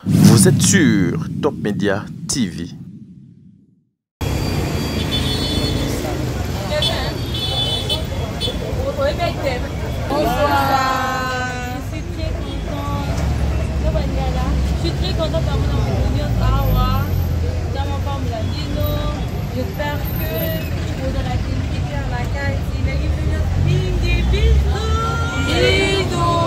Vous êtes sur Top Média TV. Je suis très contente d'avoir mon réunion dans mon femme la Dino. J'espère que vous aurez la technique à la caille. Il est venu des bisous. Bisous.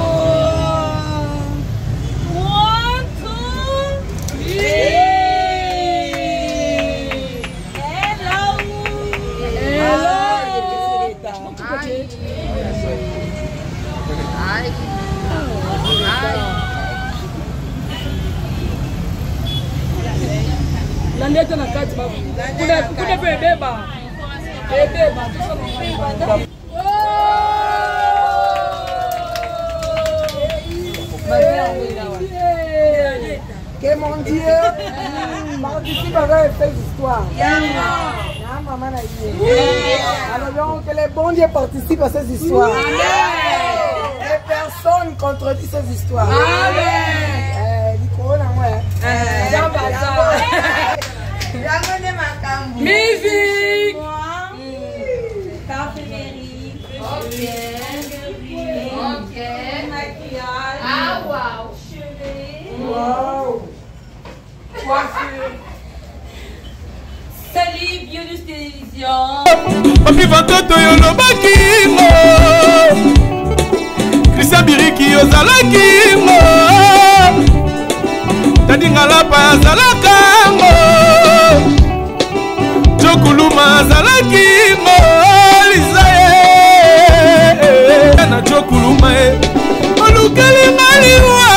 1, 2, 3. Nandeta na kati babu. Kuna beba. Beba. Que mon Dieu, participe avec cette histoire. Maman a dit. Alors que les bons dieux participent à ces histoires. Et personne ne contredit ces histoires. Musique. Parfumerie. Ok. Maquillage. Ah wow. Cheveux. Wow. Coiffure. Salut, Biolus Télévision. Papi Vatoto Yolobaki Christian Biriki Yozalaki Tadingala pa Zalaka Chokuluma Zalaki Lisae Na Chokuluma Olukeli Maliwa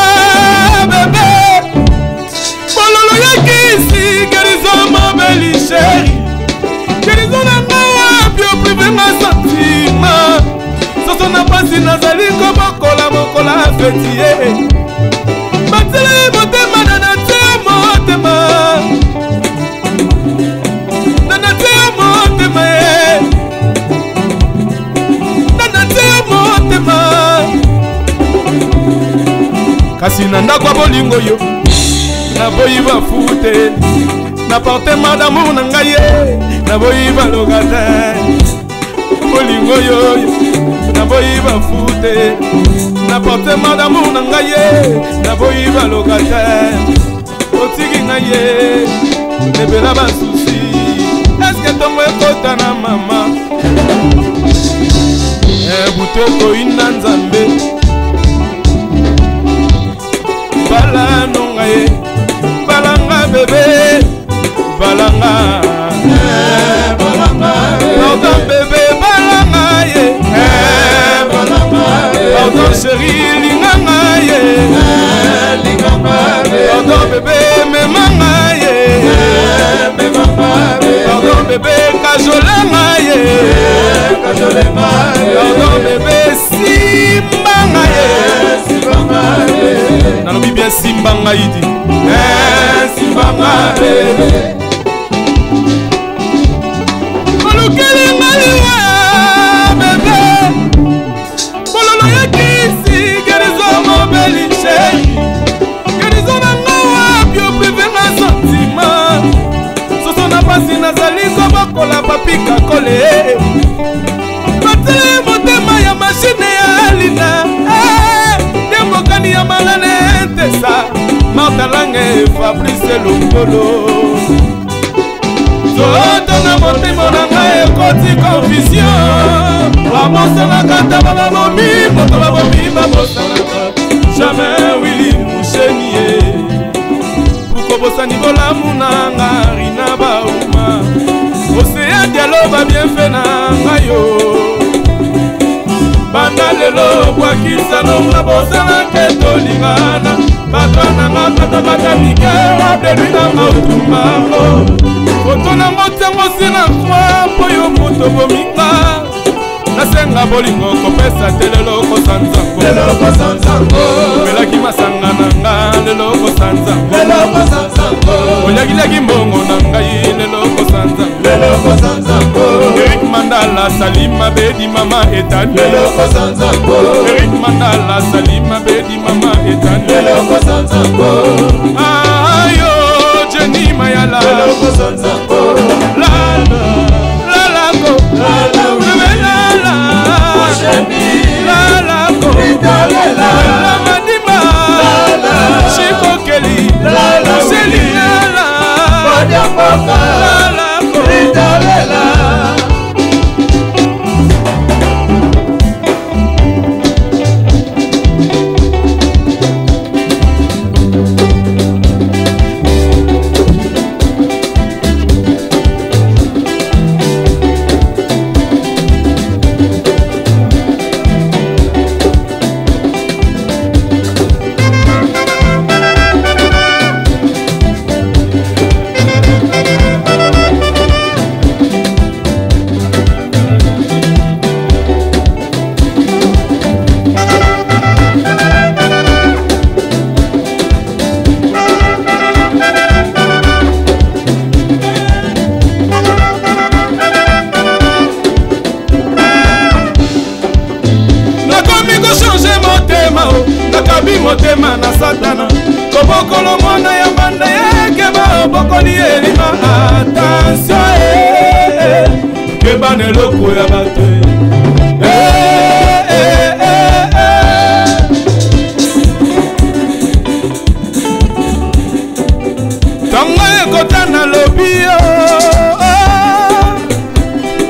Bebe Pololo Yakisi Gerizoma Beli Chéri Gerizona Mawa Pio privé ma sentima Soso na pasi nazali kobokola mokola fetie Batele motema na te motema Na te motema Na te motema Kasi na ndako bolingo yo Na boyi ba fute Na porte d'amour na ngai Na boyi ba logata Bolingo yo Na boyi ba fute Na porte d'amour na ngai Na boyi ba logata Otiki na ye Nebela ba souci Est-ce que tongo ekota na mama Butoko ina nzambe Bala nonga ye Balanga bébé Balanga Balanga Pardon bébé Balanga ye Balanga Pardon chérie Linganga ye Linganga Pardon bébé Memanga ye Memanga Pardon bébé Kajolanga ye Kajolanga Pardon bébé Simbanga ye Simbanga ye Nalobi bien Simbanga yidi Simbanga bébé Olukeli maliwa bébé Pololo yakisi Gerizoma beli chéri Gerizona ngawa Pio privé na sentima Soso na pasi nazali kobokola papika kole Batele motema ya machine ya lina Dembokani ya malane tesa Martalange Fabrice Longolo Zoto na motema na ngai ekoti confusion Babosanaka tabana bomi Moto babomi babosanaka Jamais Willy Mouchenie Bukobosani bolamu na nga Rina Bauma Océan Diallo ba bien fait na ngayo Banda lelo bwakisa nonga bosanaka etolingana Batana ngakata batamike Wabdelui na mautumamo Foto na motengo sina kwa Poyo moto bominga Nasenga bolingo kopesa te lelo kosanzango Lelo kosanzango Melaki masanga nanga lelo kosanzango Lelo kosanzango Oyagilagi mbongo nangai lelo kosanzango Lelo kosanzango Eric Mandala Salima Bedi Mama Etani Lelo kosanzango Eric Mandala Salima Bedi Mama Etani Lelo kosanzango Zanzango Lala Lalako Lala Lala Mosheni Lalako Lala Madima Lala Shikokeli Lala Selina Lala Lalako Lala motema na satana kobokolo mwana ya banda yake bokoli elima attention keba ne loko ya bato tango ekotana lobio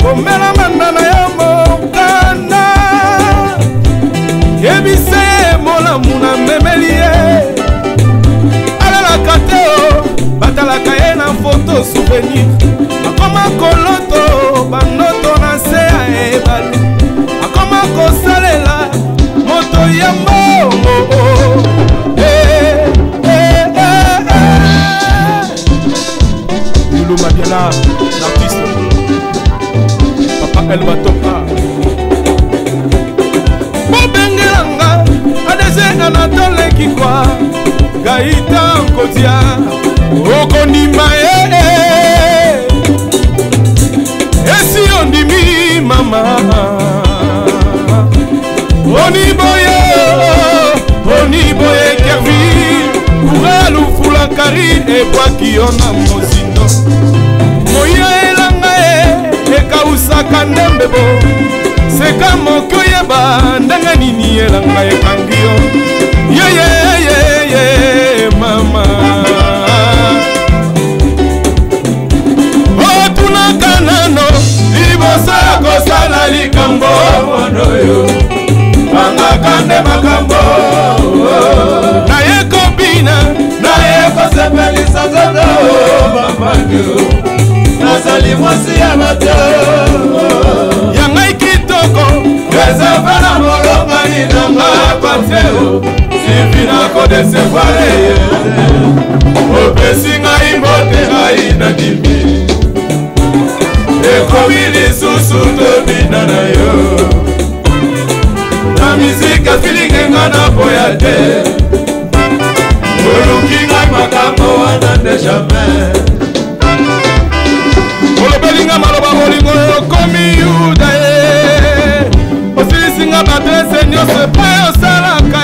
komela mandana ya mokanda yebise mona memelie alalaka te batalaka ye na foto souvenir akoma koloto banoto na se ya ebale akoma kosalela moto ya mbongo Lulu Madiala l'artiste Papa El Batoka Bobengelanga Anatole Kikwa Gaïta Nkodia Okondima Esi ondimi mama Oniboye Kervi Kouralu Fulakari Ebwaki ona mozindo Moya elanga Ekausaka ndembebo Seka moko yeba ndanga nini elanga ekangio Ye mama Otuna kanano Libosa kosala likambo Monoyo Anga kande makambo Na ye kopina Na ye kosepelisa zoto Mamanyo Nazali mwasi ya bato Yanga ikitoko Ezafana molonga inanga pateo Sifina kode sefare Opesinga imote haina dimi Ekobili susu tobina na yo Na mizika filingenga na boyate Olukinga makambo wanande jamais Olobelinga maloba molingo komi yuda Osilisinga badrese nyose pe osalaka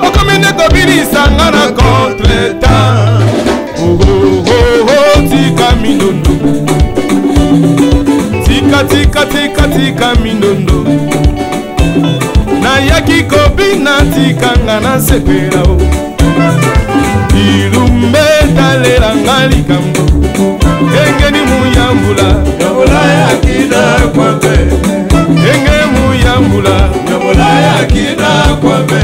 Okomine kobilisanga na contre-temps Tika mindondo Tika mindondo Na yaki kobina tikanga na sepela Ilumbe talelanga likambo Engeni muyambula Yambula yakina kwambe Enge muyambula Yambula yakina kwambe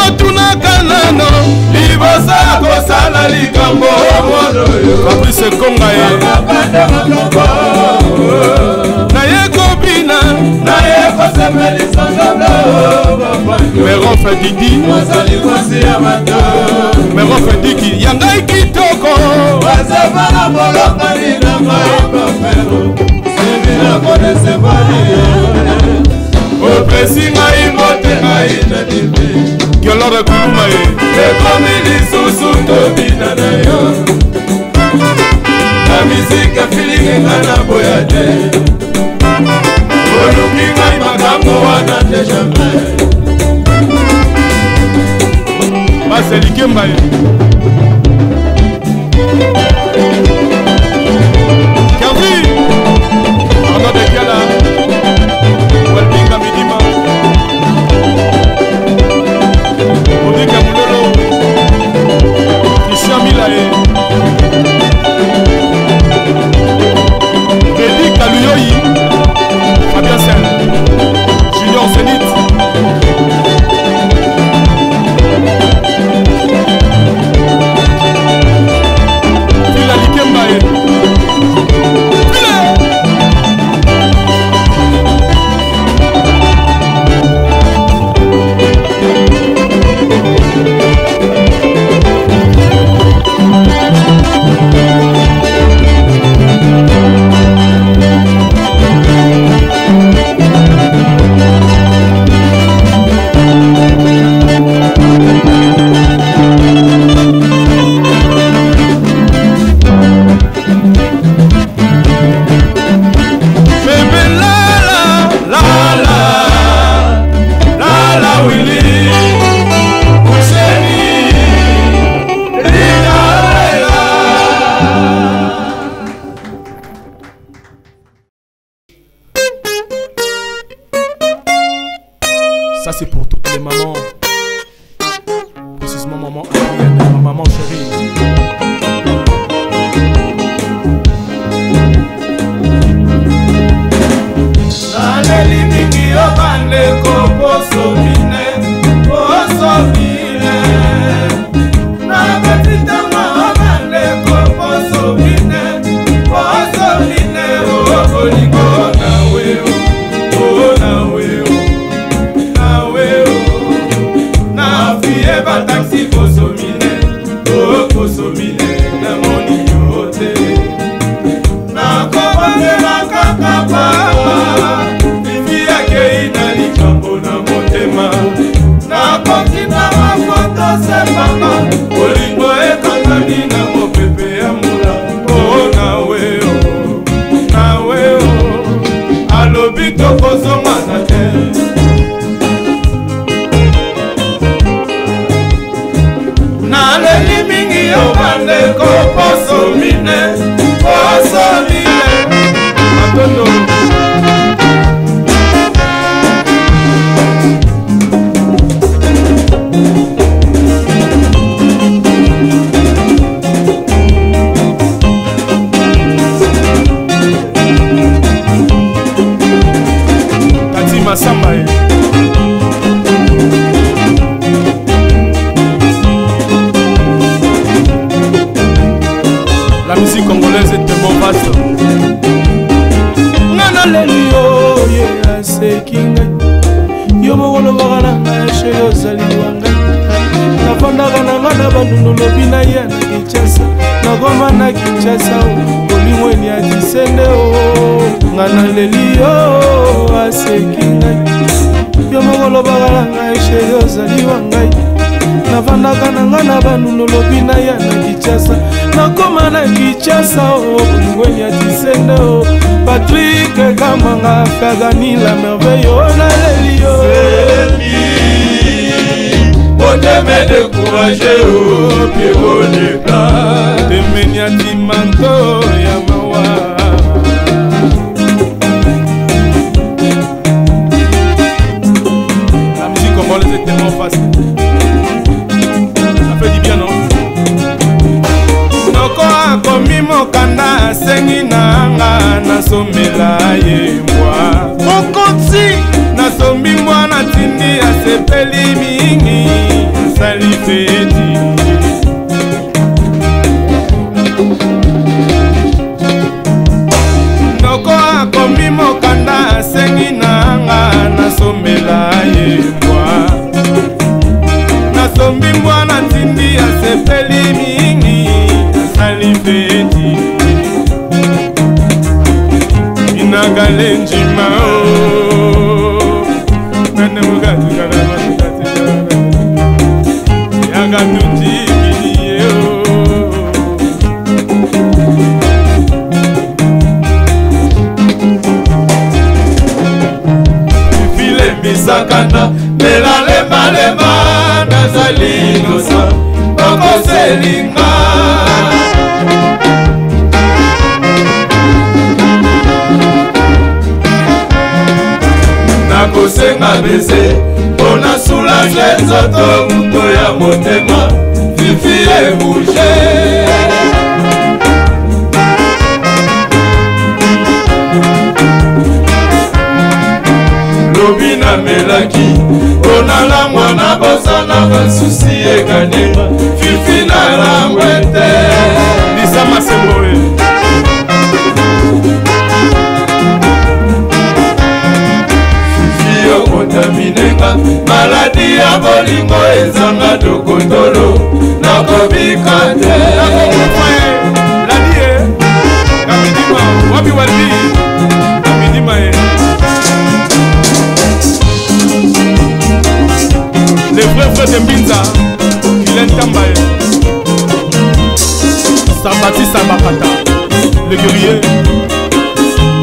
Otuna kanano Libosa kosala likambo Monoyo Fabrice Konga ye Na ye kobina Na ye kosepeli sanzabla Meron Fedidi Mozali kwasi ya mato Meron Fediki Yanga ikitoko Wazefana molonga ninanga ikapero Sibina kone sepali Opesinga imote haina dimi Gyolore kuluma ye Ekomili susu tobina na yo Na mizika filingenga na boyate Olukinga makambo wanande jamais Baselike mbaye chaleureusement maman Adrienne, ma maman chérie. Naleli mingi yo bandeko poso mine, poso mine. Na petite mwa bandeko poso mine, poso mine. Oh bolingo na weo, oh na weo, na weo. Na fiye ba taxi poso mine, oh poso mine. Na moni yote, na kobane na kakapa. Sepama olingo ekangani na mopepe ya mula. Oh na weo alobi tokozonga na te. Naleli mingi yo bandeko poso mine, poso mine. Matondo Samba. La musique congolaise est tellement vaste. Nana leli yo ye asekinga yo mokolo bakala chez ozali wanga nafandaka na ngana bandundu lobi na ye na Kinshasa nakoma na Kinshasa olimweni ya disende o ngana leli yo asekinga yo mokolo bakala chez ozali wanga nafandaka na ngana bandundu lobi na ye na Kinshasa nakoma na Kinshasa olimweni ya disende o Patrick Kamanga Kagani la merveille on a l'élio on t'aime décourager au pied au départ de Meniati Manto Yamawa la musique congolaise est tellement facile. Ça fait du bien, non? Noko akomi mokanda sengi nanga nasomela ye mwa mokonzi nasombi mwana tindi asepeli mingi asali feti noko akomi mokanda sengi nanga nasomela ye mwa nasombi mwana tindi asepeli mingi asali feti inagale njima o nane mugatu kana matati yaga tuti biye o file misakana melale malema nazali nosa bako selinga nakosenga bese mpona soulage nzoto moto ya motema fifi ebouge lobi namelaki mpona langwa na bosana basusi ekanema fifi na langwe te lisa masemboe kontaminenga maladi ya bolingo ezanga dokotolo nakobika te ladie kamidima wapi walbi kamidima les vrais frères de Mbinza Kylian Tambaye Sabati Sabakata le guerrier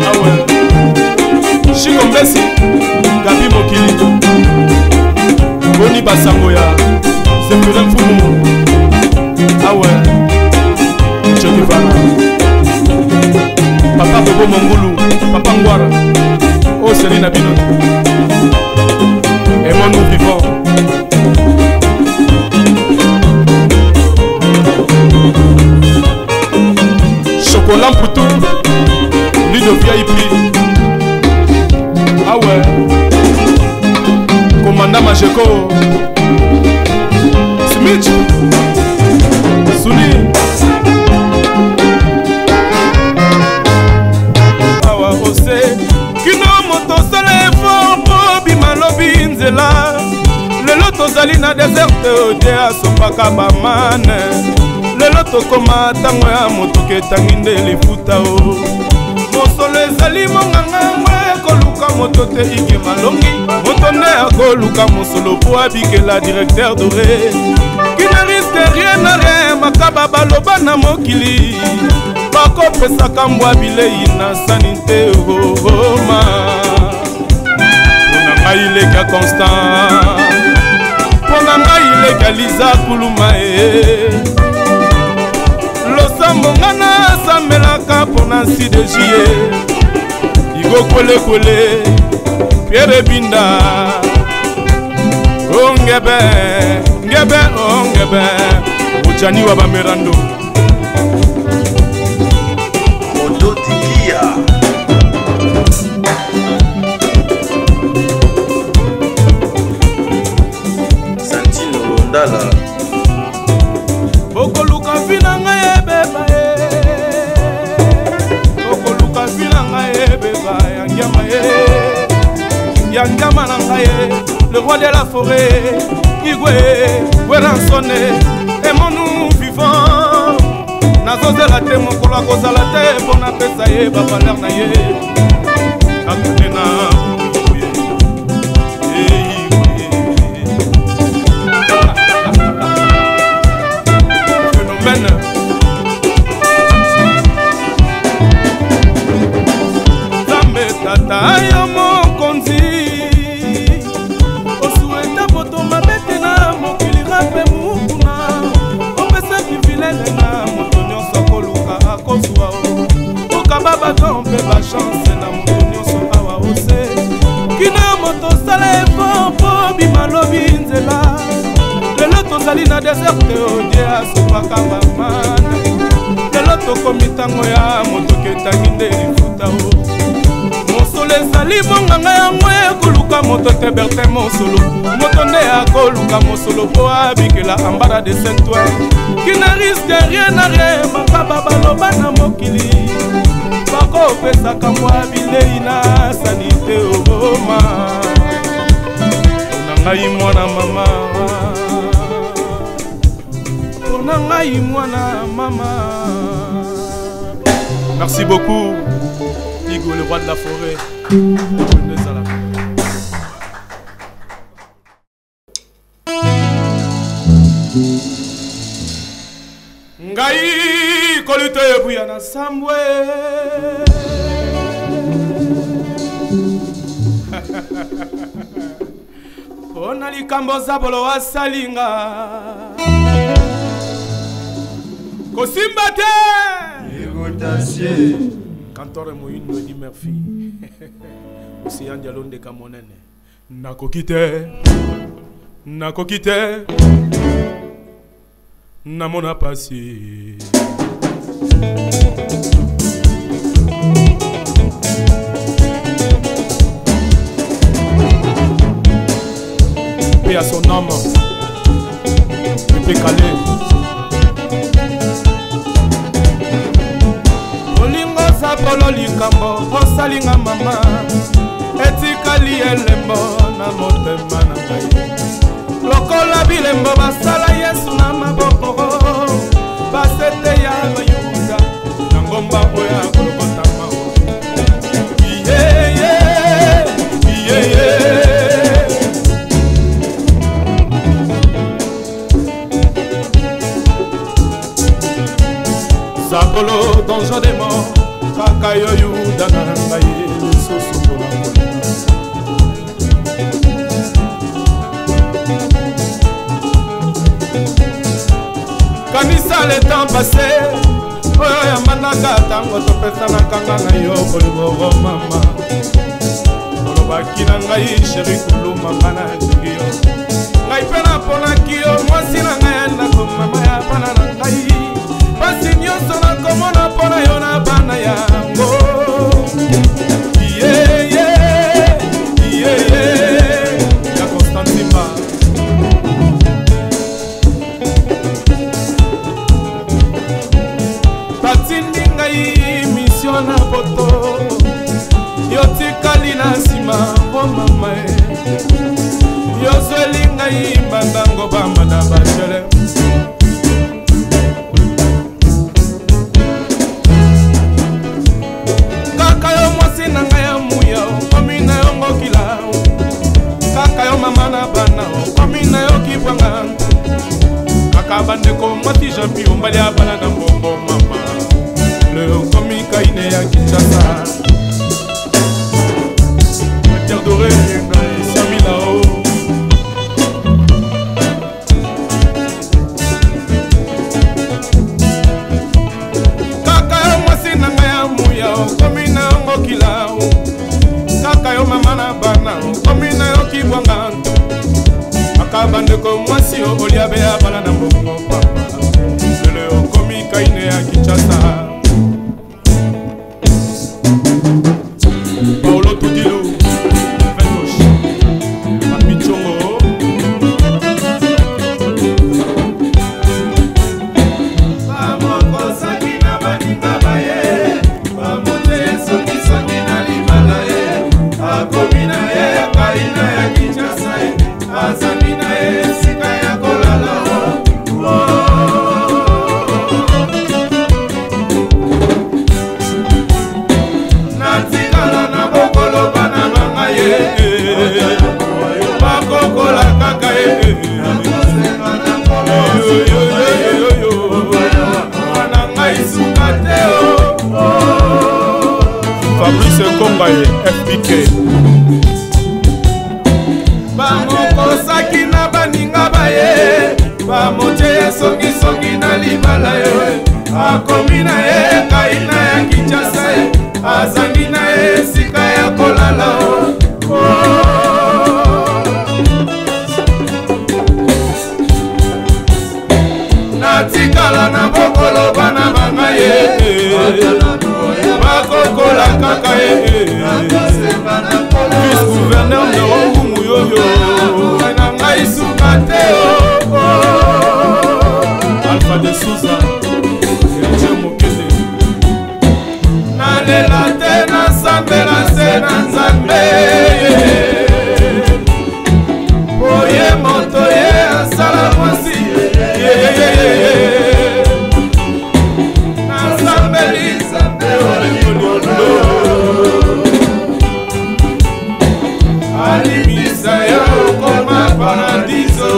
ah ouais Chico Mbesi Gabi Mokili Boni Basangoya Seferin Fumu ah ouais Che Guevara Papa Bobo Mongulu Papa Ngwara Oh Selina Bino et mon nous vivant Roland Poutou, lui de VIP. Ah ouais. Commandant Majeko. Smith. Souli. Awa José. Kino moto sale fort po bimalobi nzela. Lelo tozali na deserte ode asopaka bamane. Lelo tokoma tango ya motuka etangi nde lifuta o. Mosolo ezali monganga mwe koluka moto te ike malongi. Moto nde akoluka mosolo po abikela directeur doré. Qui ne risque rien à rien makaba baloba na mokili. Bakopesaka mbwa bilei na sanité Roma. Pona ngai leka Constant. Pona ngai leka Liza Kuluma Losambo ngana samelaka pona si de juillet. Igo kole kole Pierre Binda. Ongebe ngebe ongebe Ujani wa bamerando Modo Dikia Santino Ndala Okoluka finanga ebeba Okoluka finanga ebeba Yangiama Yangiama nangaye le roi de la forêt Igwe Weransone et mon nous vivant Nazozela te mokolo akozala te pona pesa ye bavaleur na ye Kakunena Phénomène Zambe tata yo mokonzi Osueta poto mabete na mokili rape mukuna Opesa kivilele na moto nyonso koluka akozwa o Okababa tombe ba chance na moto nyonso awa ose Kina moto sale po bimalobi nzela Lelo tozali na deserte odie asopaka bamana Lelo tokomi tango ya moto ketangi nde lifuta o Mosolo ezali bonganga yango ekoluka moto te berte mosolo Moto nde akoluka mosolo po abikela ambara de Saint-Ouen Qui ne risque rien à rien makaba baloba na mokili Bakopesaka mbwa bilei na sanité oboma Pona ngai mwana mama Pona ngai mwana mama Merci beaucoup Igo, le roi de la forêt. Ngai kolute buya na sambwe. Ona likambo zabolo wasalinga. Kosimba te. Égotassier Kantor Moïno dit Murphy. Océan Diallo de Camonene. Nakokite. Nakokite. Namona passé. Paix à son âme. Pépé Calais. Polo likambo osalinga mama etikali elembo na motema na ngai lokola bilembo basala Yesu na maboko basete ya Bayuda na ngomba oya kolokota mao Zakolo donjon des morts Kakayo Yuda na ngai soso kola Kanisa le temps passé Oyo ya manaka tango topesa na kanga na yo koliboro mama Olobaki na ngai chéri kuluma mana njigio Ngai pena pona kiyo mwasi na ngai na komama ya pana na ngai Pasi nyonso na komona pona yo na ba ngai mbandango bamba na bachele kaka yo mwasi na ngai ya muya okomi na yo ngokila kaka yo mama na bana okomi na yo kibwanga kaka bandeko mwasi jampi ombali ya bana na mbongo mama le okomi kaine ya Kinshasa terre dorée Samilao kaka yo mwasi na ngai ya muya okomi na yo ngokila kaka yo mama na bana okomi na yo kibwanga kaka bandeko mwasi oliabe ya bala na mbongo papa lelo okomi kaine ya Kinshasa Paolo Tudilo Venosh Mapichongo Bamoko sakina baninga baye Bamote songi songi na libala ye Akomina ye kaina ya Kinshasa ye Azamina ye sika ya kolala natikala na bokolo bana banga ye bakokola kaka ye wana ngai suka te Fabrice Konga ye FPK bamokosaki na baninga baye bamote ye songisongi na libala ye akomi na ye kaina ya Kinshasa ye azangi na ye sika ya kolala natikala na bokolo bana banga ye bakokola kaka ye vice-gouverneur na wangumu yoyo na ngai suka te Alpha de Souza Eche Mokende nalela te nasambela se na nzambe oye moto ye asala mwasi nasambeli nzambe olekolo alimisa yo okoma paradiso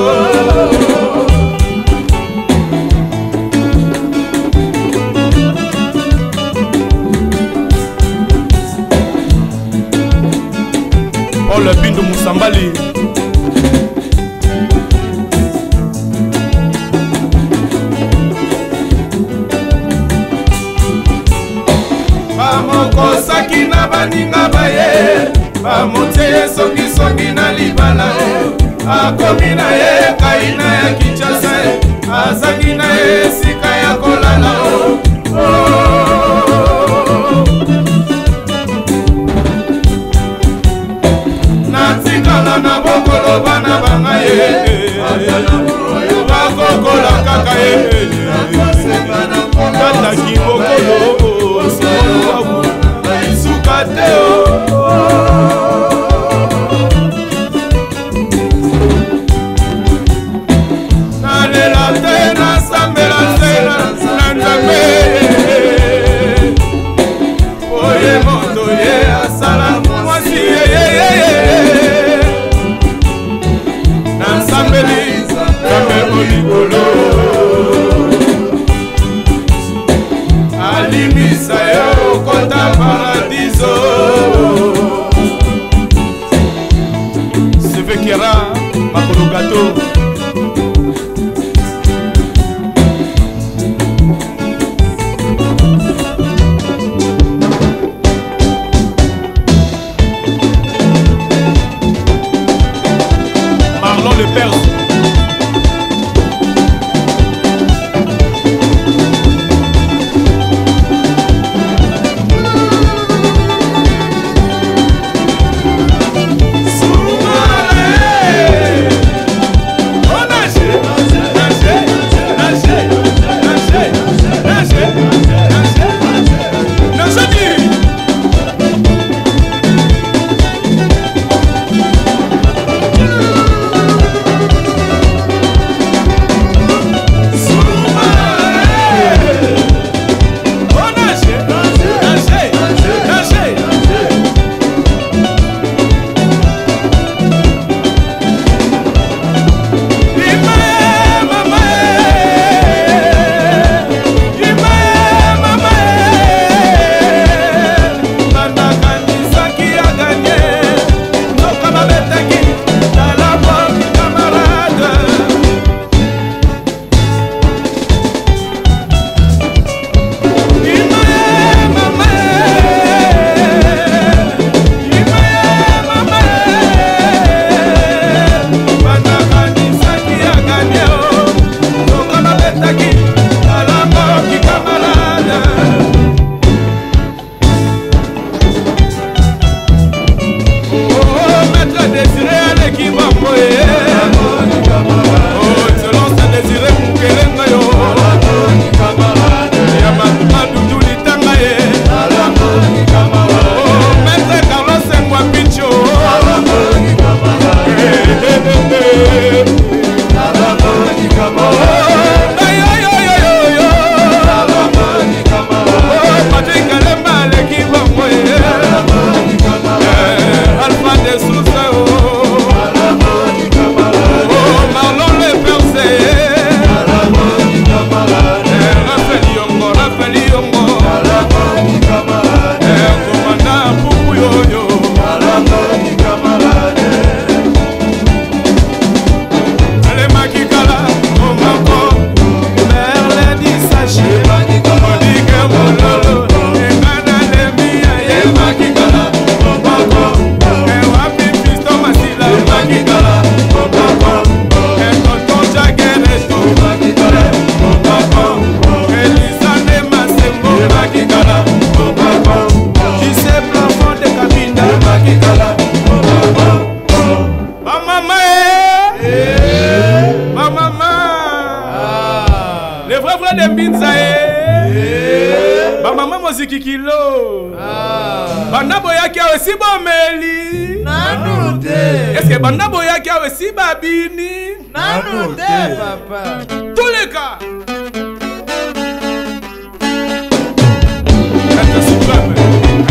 Paul Bindu Musambali bamokosaki na baninga baye bamote ye songisongi na libala akomi na ye kaina ya Kinshasa azangi na ye sika ya kolala natikala na bokolo bana banga ye bakokola kaka ye kataki bokolo simoabu isuka te nalela te nasambela te na nzambe oye moto ye asala mwasi nansambeli nzambe olikolo alimisa yo kota paradiso Sevekera makolo gato pas vrai de Mbinza ba maman moziki kilo banda boyaki aussi bomeli nanu te est-ce que banda boyaki aussi babini nanu te papa tous les cas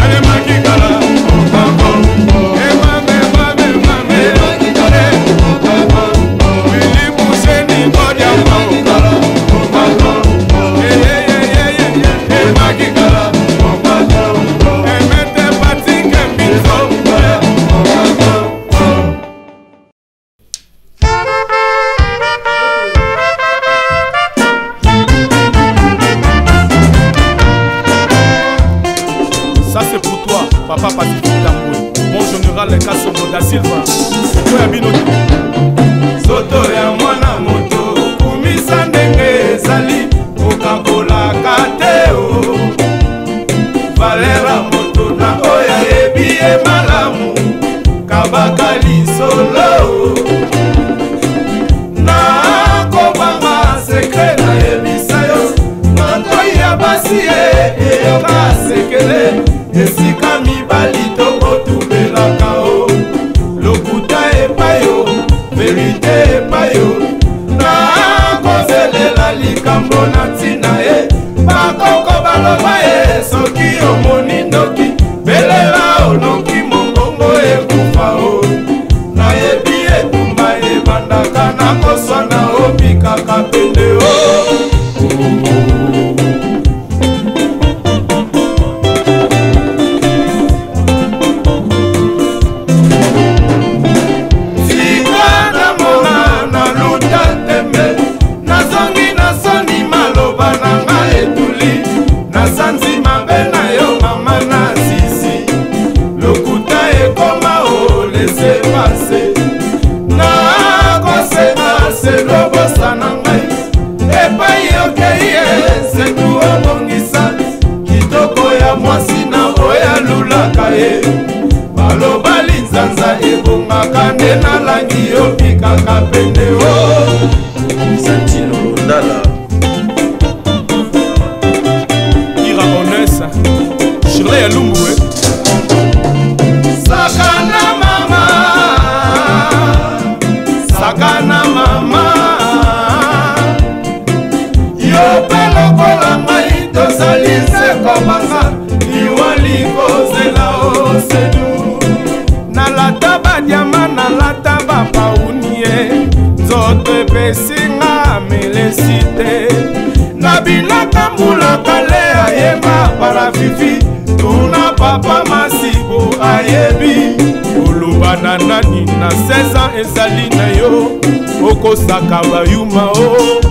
allez makikala ça c'est pour toi, papa Patrick Tamboué. Bon général Kasongo da Silva. Oya bino soto ya mwana moto kumisa ndenge ezali okakolaka te o valera moto na oya yebi ye malamu kabaka lisolo na kobanga sekre na yebisa yo matoi ya basi ye eyoka sekele esika mibali tokotubelaka o lokuta epai o verite epai o na kozelela likambo na ntina ye bakoko baloba ye soki omoni ndoki belela onoki mongongo ekufa o nayebi etumba ebandaka na koswana obikaka pende o baloba linzanza ebongaka nde na langi opikaka pende o Santino Ndala ira honesa Shirley Lumbwe sakana mama yo pelokola mai tozali sekobanga liwali kozela osedu nalata badiama nalata bapaunie nzoto epesinga melesite na bilaka mbulaka le ayeba parafifi tuna papa masibo ayebi oloba na nani na 16 ans ezali na yo okosaka bayuma o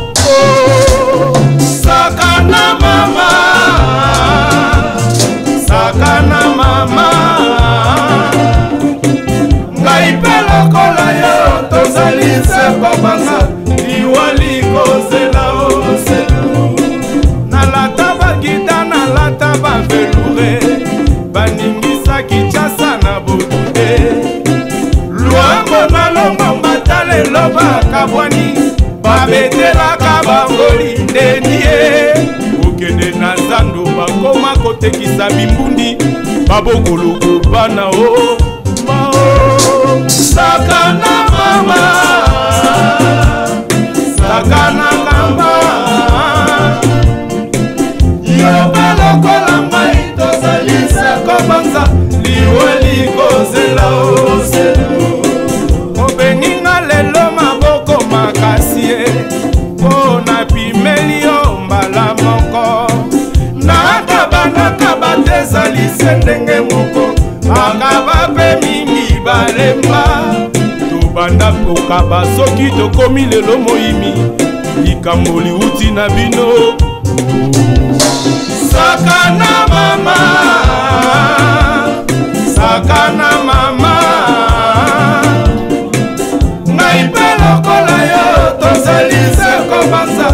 sakana mama ngai mpe lokola yo tozali sekobanga liwali kozela oselu nalata bagida nalata bavelure baningisaki chasa na bodude lwango na longomba talelo bakabwani babetelaka bangoli ndeni ye okende na zando bakoma kotekisa bimbundi babokoloko bana o sakana mama sakana kamba yo balokola ngai tozali sekobanza liweli kozela oselu obenginga lelo maboko makasi ye mpo na pimeli yo mbala moko nakaba te ezali se ndenge moko akaba mpe mingi balemba tobanda kokaba soki tokomi lelo moyimi likambo liuti na bino sakana mama ngai mpe lokola yo tozali sekobanza